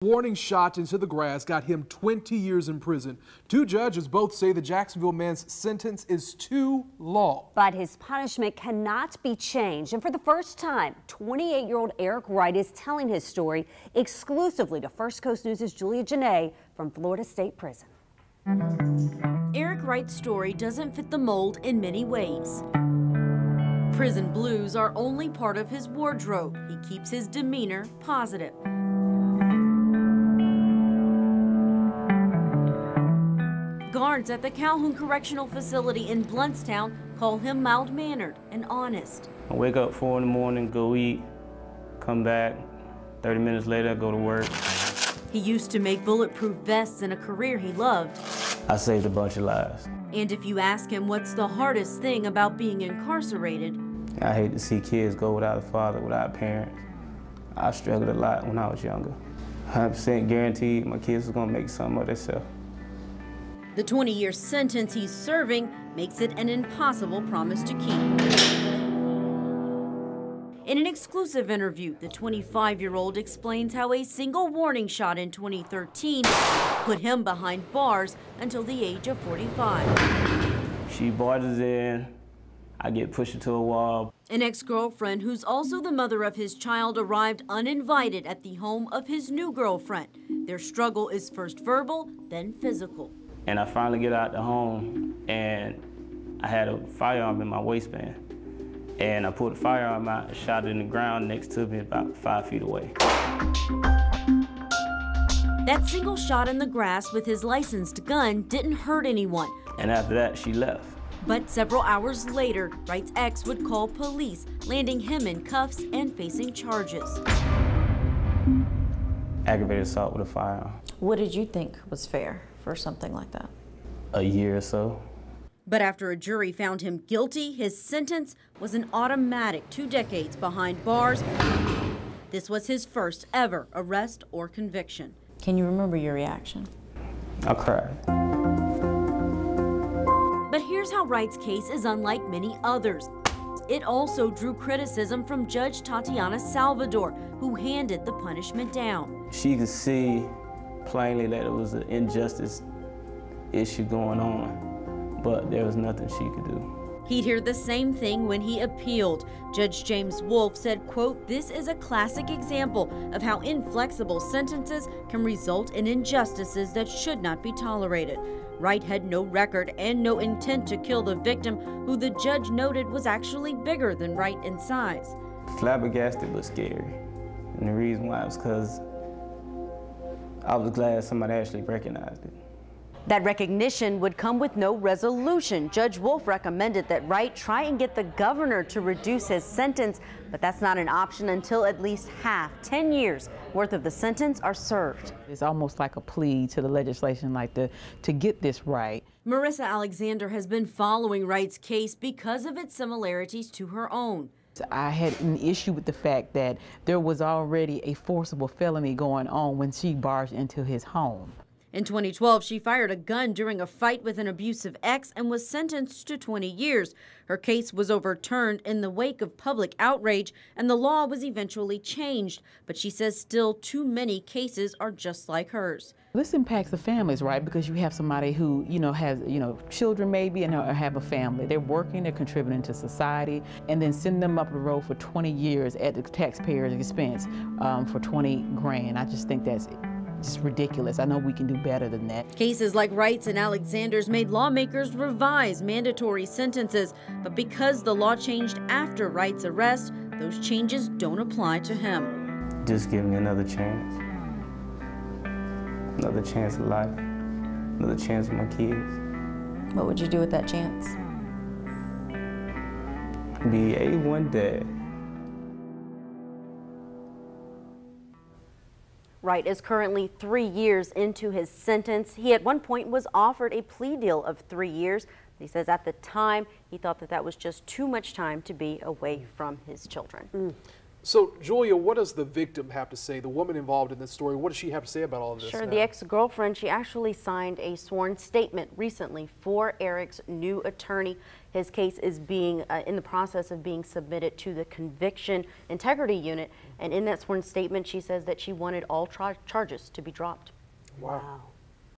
Warning shot into the grass got him 20 years in prison. Two judges both say the Jacksonville man's sentence is too long. But his punishment cannot be changed. And for the first time, 28-year-old Eric Wright is telling his story exclusively to First Coast News' Julia Janae from Florida State Prison. Eric Wright's story doesn't fit the mold in many ways. Prison blues are only part of his wardrobe. He keeps his demeanor positive. Guards at the Calhoun Correctional Facility in Bluntstown call him mild-mannered and honest. I wake up 4 in the morning, go eat, come back, 30 minutes later, I go to work. He used to make bulletproof vests in a career he loved. I saved a bunch of lives. And if you ask him what's the hardest thing about being incarcerated, I hate to see kids go without a father, without parents. I struggled a lot when I was younger. 100% guaranteed my kids are gonna make something of themselves. the 20-year sentence he's serving makes it an impossible promise to keep. In an exclusive interview, the 25-year-old explains how a single warning shot in 2013 put him behind bars until the age of 45. She barges in, I get pushed into a wall. An ex-girlfriend who's also the mother of his child arrived uninvited at the home of his new girlfriend. Their struggle is first verbal, then physical. And I finally get out the home, and I had a firearm in my waistband. And I pulled the firearm out and shot it in the ground next to me about 5 feet away. That single shot in the grass with his licensed gun didn't hurt anyone. And after that, she left. But several hours later, Wright's ex would call police, landing him in cuffs and facing charges. Aggravated assault with a firearm. What did you think was fair for something like that? A year or so. But after a jury found him guilty, his sentence was an automatic 2 decades behind bars. This was his first ever arrest or conviction. Can you remember your reaction? I cried. But here's how Wright's case is unlike many others. It also drew criticism from Judge Tatiana Salvador, who handed the punishment down. She could see plainly that it was an injustice issue going on, but there was nothing she could do. He'd hear the same thing when he appealed. Judge James Wolfe said, quote, "This is a classic example of how inflexible sentences can result in injustices that should not be tolerated." Wright had no record and no intent to kill the victim, who the judge noted was actually bigger than Wright in size. Flabbergasted but scary. And the reason why was because I was glad somebody actually recognized it. That recognition would come with no resolution. Judge Wolfe recommended that Wright try and get the governor to reduce his sentence, but that's not an option until at least half, 10 years worth of the sentence are served. It's almost like a plea to the legislation to get this right. Marissa Alexander has been following Wright's case because of its similarities to her own. I had an issue with the fact that there was already a forcible felony going on when she barged into his home. In 2012, she fired a gun during a fight with an abusive ex and was sentenced to 20 years. Her case was overturned in the wake of public outrage, and the law was eventually changed. But she says still too many cases are just like hers. This impacts the families, right? Because you have somebody who, has, children maybe and have a family. They're working, they're contributing to society, and then send them up the road for 20 years at the taxpayer's expense for 20 grand. I just think that's just ridiculous. I know we can do better than that. Cases like Wright's and Alexander's made lawmakers revise mandatory sentences, but because the law changed after Wright's arrest, those changes don't apply to him. Just give me another chance. Another chance at life. Another chance with my kids. What would you do with that chance? Be A1 dad. Wright is currently 3 years into his sentence. He at one point was offered a plea deal of 3 years. He says at the time he thought that was just too much time to be away from his children. So, Julia, what does the victim have to say? The woman involved in this story, what does she have to say about all of this? Sure, now? the ex-girlfriend, she actually signed a sworn statement recently for Eric's new attorney. His case is being in the process of being submitted to the Conviction Integrity Unit. And in that sworn statement, she says that she wanted all charges to be dropped. Wow.